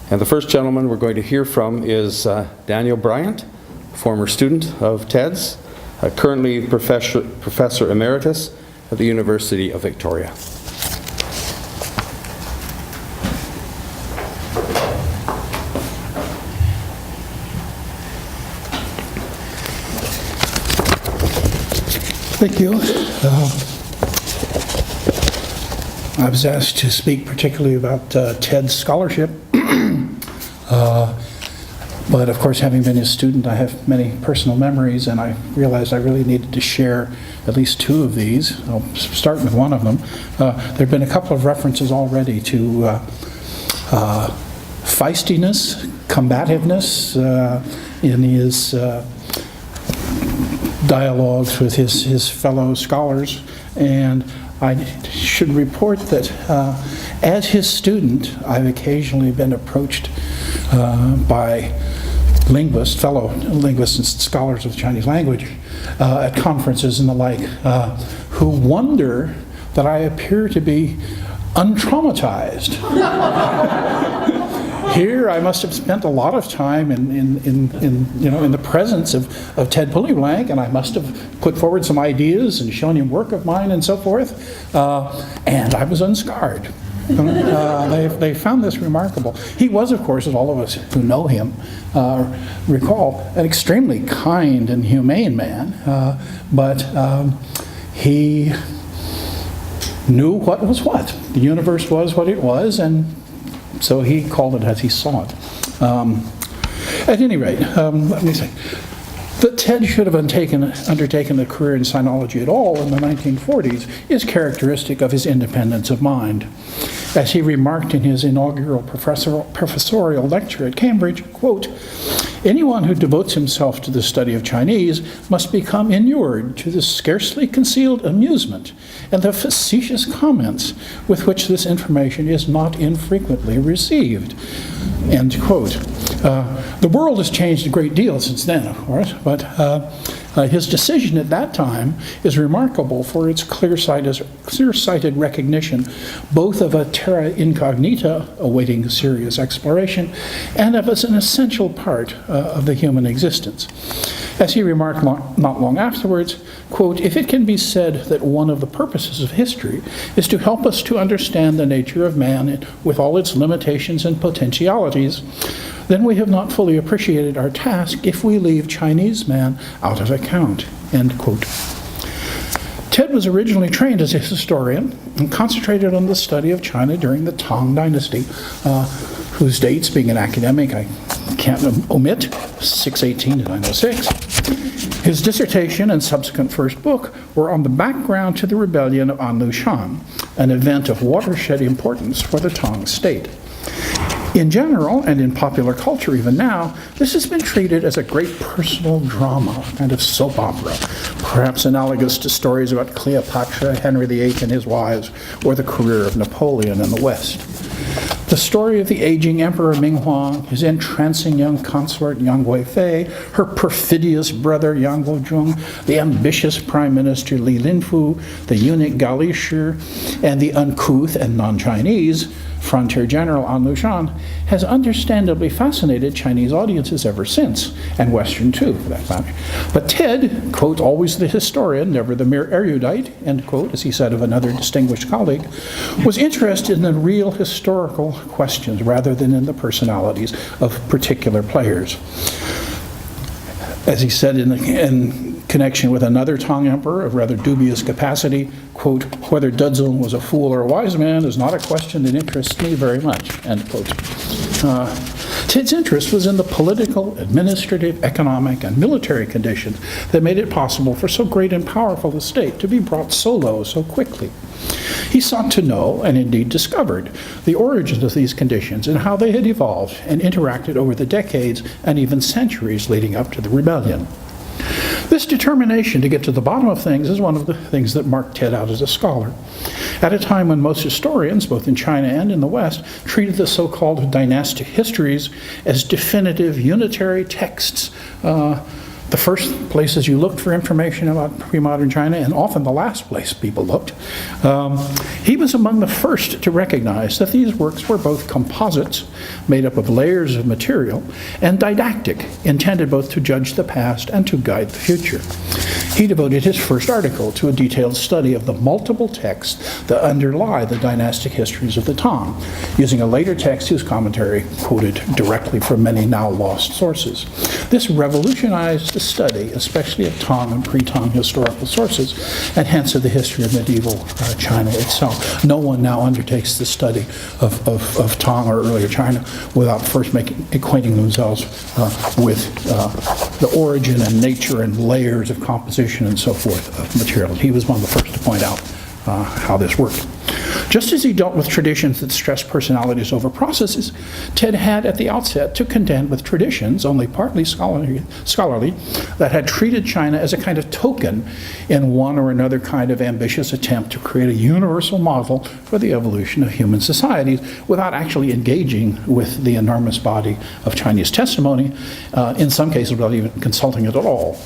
And the first gentleman we're going to hear from is Daniel Bryant, former student of Ted's, currently Professor Emeritus at the University of Victoria. Thank you. I was asked to speak particularly about Ted's scholarship. But of course, having been his student, I have many personal memories, and I realized I really needed to share at least two of these. I'll start with one of them. There have been a couple of references already to feistiness, combativeness in his dialogues with his fellow scholars, and I should report that as his student, I've occasionally been approached by fellow linguists and scholars of the Chinese language at conferences and the like, who wonder that I appear to be untraumatized. Here, I must have spent a lot of time in the presence of Ted Pulleyblank, and I must have put forward some ideas and shown him work of mine and so forth, and I was unscarred. They found this remarkable. He was, of course, as all of us who know him recall, an extremely kind and humane man, but he knew what was what. The universe was what it was, and so he called it as he saw it. At any rate, let me say that Ted should have undertaken a career in sinology at all in the 1940s is characteristic of his independence of mind. As he remarked in his inaugural professorial lecture at Cambridge, quote, "Anyone who devotes himself to the study of Chinese must become inured to the scarcely concealed amusement and the facetious comments with which this information is not infrequently received." End quote. The world has changed a great deal since then, of course, but his decision at that time is remarkable for its clear-sighted recognition both of a terra incognita awaiting serious exploration and of as an essential part of the human existence. As he remarked not long afterwards, quote, "If it can be said that one of the purposes of history is to help us to understand the nature of man with all its limitations and potentialities, then we have not fully appreciated our task if we leave Chinese man out of account," end quote. Ted was originally trained as a historian and concentrated on the study of China during the Tang Dynasty, whose dates, being an academic, I can't omit, 618 to 906. His dissertation and subsequent first book were on the background to the rebellion of An Lushan, an event of watershed importance for the Tang state. In general, and in popular culture even now, this has been treated as a great personal drama, a kind of soap opera, perhaps analogous to stories about Cleopatra, Henry VIII and his wives, or the career of Napoleon in the West. The story of the aging Emperor Ming-Huang, his entrancing young consort Yang Guifei, her perfidious brother Yang Guozhong, the ambitious Prime Minister Li Linfu, the eunuch Gao Lishi, and the uncouth and non-Chinese Frontier General An Lushan, has understandably fascinated Chinese audiences ever since, and Western too, for that matter. But Ted, quote, always the historian, never the mere erudite, end quote, as he said of another distinguished colleague, was interested in the real historical questions rather than in the personalities of particular players. As he said in connection with another Tang emperor of rather dubious capacity, quote, "Whether Dudzong was a fool or a wise man is not a question that interests me very much," end quote. Ted's interest was in the political, administrative, economic, and military conditions that made it possible for so great and powerful a state to be brought so low so quickly. He sought to know, and indeed discovered, the origins of these conditions and how they had evolved and interacted over the decades and even centuries leading up to the rebellion. This determination to get to the bottom of things is one of the things that marked Ted out as a scholar. At a time when most historians, both in China and in the West, treated the so-called dynastic histories as definitive unitary texts the first places you looked for information about pre-modern China, and often the last place people looked. He was among the first to recognize that these works were both composites, made up of layers of material, and didactic, intended both to judge the past and to guide the future. He devoted his first article to a detailed study of the multiple texts that underlie the dynastic histories of the Tang, using a later text whose commentary quoted directly from many now lost sources. This revolutionized the study, especially of Tang and pre-Tang historical sources, and hence of the history of medieval China itself. No one now undertakes the study of Tang or earlier China without first acquainting themselves with the origin and nature and layers of composition and so forth of material. He was one of the first to point out how this worked. Just as he dealt with traditions that stress personalities over processes, Ted had at the outset to contend with traditions, only partly scholarly, that had treated China as a kind of token in one or another kind of ambitious attempt to create a universal model for the evolution of human societies without actually engaging with the enormous body of Chinese testimony, in some cases without even consulting it at all.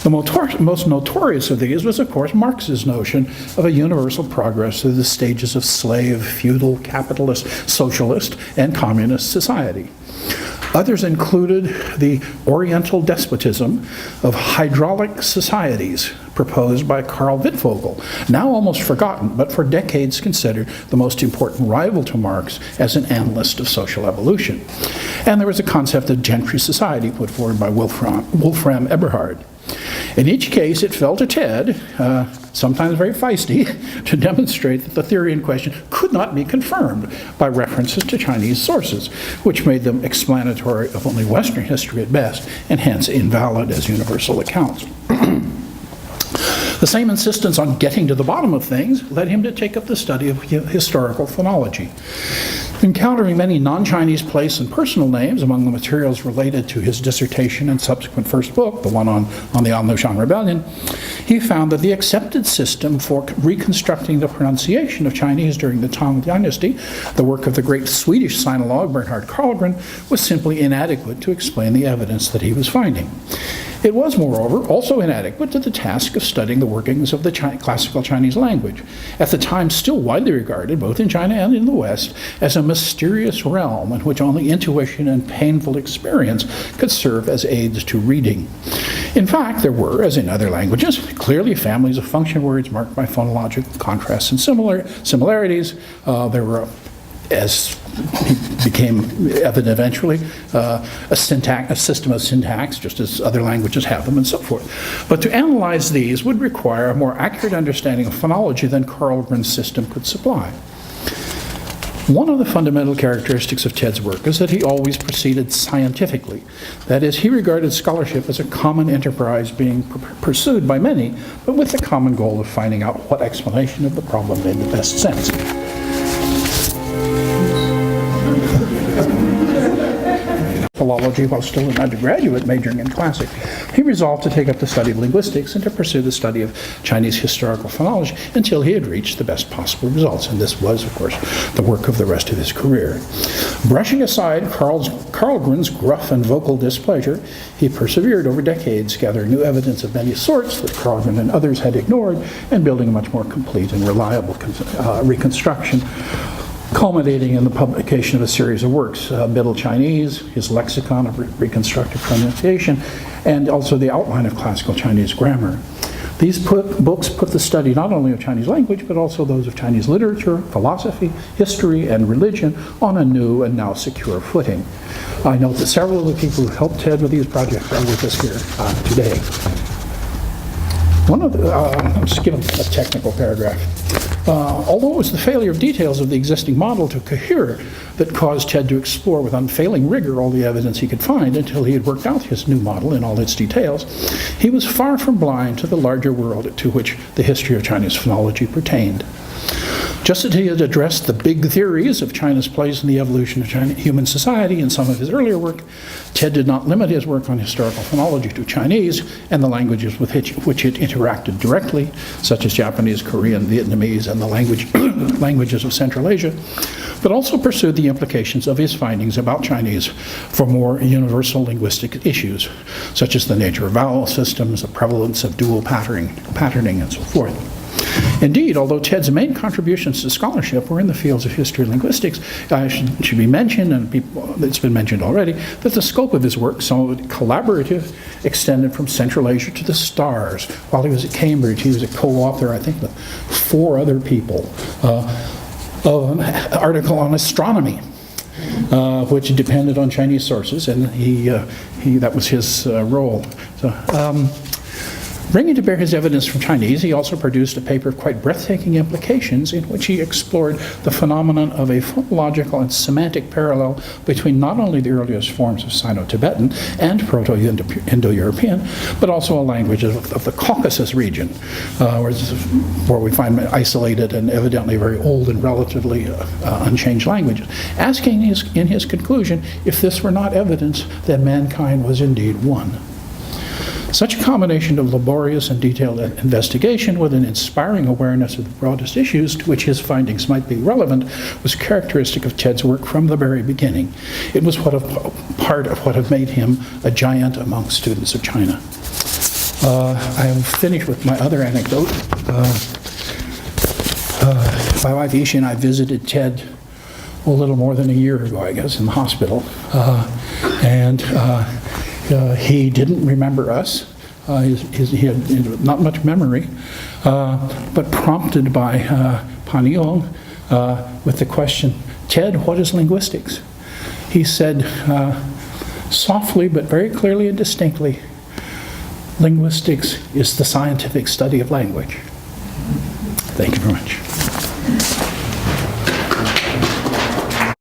The most notorious of these was, of course, Marx's notion of a universal progress through the stages of slave, feudal, capitalist, socialist, and communist society. Others included the Oriental despotism of hydraulic societies proposed by Karl Wittfogel, now almost forgotten, but for decades considered the most important rival to Marx as an analyst of social evolution. And there was a concept of gentry society put forward by Wolfram Eberhard. In each case, it fell to Ted, sometimes very feisty, to demonstrate that the theory in question could not be confirmed by references to Chinese sources, which made them explanatory of only Western history at best, and hence invalid as universal accounts. The same insistence on getting to the bottom of things led him to take up the study of historical phonology. Encountering many non-Chinese place and personal names among the materials related to his dissertation and subsequent first book, the one on the Anlushan Rebellion, he found that the accepted system for reconstructing the pronunciation of Chinese during the Tang Dynasty, the work of the great Swedish sinologue Bernhard Karlgren, was simply inadequate to explain the evidence that he was finding. It was, moreover, also inadequate to the task of studying the workings of the classical Chinese language, at the time still widely regarded, both in China and in the West, as a mysterious realm in which only intuition and painful experience could serve as aids to reading. In fact, there were, as in other languages, clearly families of function words marked by phonological contrasts and similarities. There were, as became evident eventually, a system of syntax, just as other languages have them, and so forth. But to analyze these would require a more accurate understanding of phonology than Karlgren's system could supply. One of the fundamental characteristics of Ted's work is that he always proceeded scientifically. That is, he regarded scholarship as a common enterprise being pursued by many, but with the common goal of finding out what explanation of the problem made the best sense. Philology while still an undergraduate majoring in classic. He resolved to take up the study of linguistics and to pursue the study of Chinese historical phonology until he had reached the best possible results, and this was, of course, the work of the rest of his career. Brushing aside Karlgren's gruff and vocal displeasure, he persevered over decades, gathering new evidence of many sorts that Karlgren and others had ignored, and building a much more complete and reliable reconstruction, culminating in the publication of a series of works, Middle Chinese, his lexicon of reconstructed pronunciation, and also the outline of classical Chinese grammar. These books put the study not only of Chinese language, but also those of Chinese literature, philosophy, history, and religion on a new and now secure footing. I note that several of the people who helped Ted with these projects are with us here today. I'm skipping a technical paragraph. Although it was the failure of details of the existing model to cohere that caused Ted to explore with unfailing rigor all the evidence he could find until he had worked out his new model in all its details, he was far from blind to the larger world to which the history of Chinese phonology pertained. Just as he had addressed the big theories of China's place in the evolution of human society in some of his earlier work, Ted did not limit his work on historical phonology to Chinese and the languages with which it interacted directly, such as Japanese, Korean, Vietnamese, and the languages of Central Asia, but also pursued the implications of his findings about Chinese for more universal linguistic issues, such as the nature of vowel systems, the prevalence of dual patterning, and so forth. Indeed, although Ted's main contributions to scholarship were in the fields of history and linguistics, should be mentioned, and it's been mentioned already, that the scope of his work, some of it collaborative, extended from Central Asia to the stars. While he was at Cambridge, he was a co-author, I think, with 4 other people, of an article on astronomy, which depended on Chinese sources, and that was his role. So, bringing to bear his evidence from Chinese, he also produced a paper of quite breathtaking implications in which he explored the phenomenon of a phonological and semantic parallel between not only the earliest forms of Sino-Tibetan and Proto-Indo-European, but also a language of the Caucasus region, where we find isolated and evidently very old and relatively unchanged languages, asking in his conclusion if this were not evidence that mankind was indeed one. Such a combination of laborious and detailed investigation with an inspiring awareness of the broadest issues to which his findings might be relevant was characteristic of Ted's work from the very beginning. It was part of what had made him a giant among students of China. I am finished with my other anecdote. My wife Ishi and I visited Ted a little more than a year ago, I guess, in the hospital. He didn't remember us. He had not much memory, but prompted by Pan Yong with the question, "Ted, what is linguistics?" He said, softly but very clearly and distinctly, "Linguistics is the scientific study of language." Thank you very much.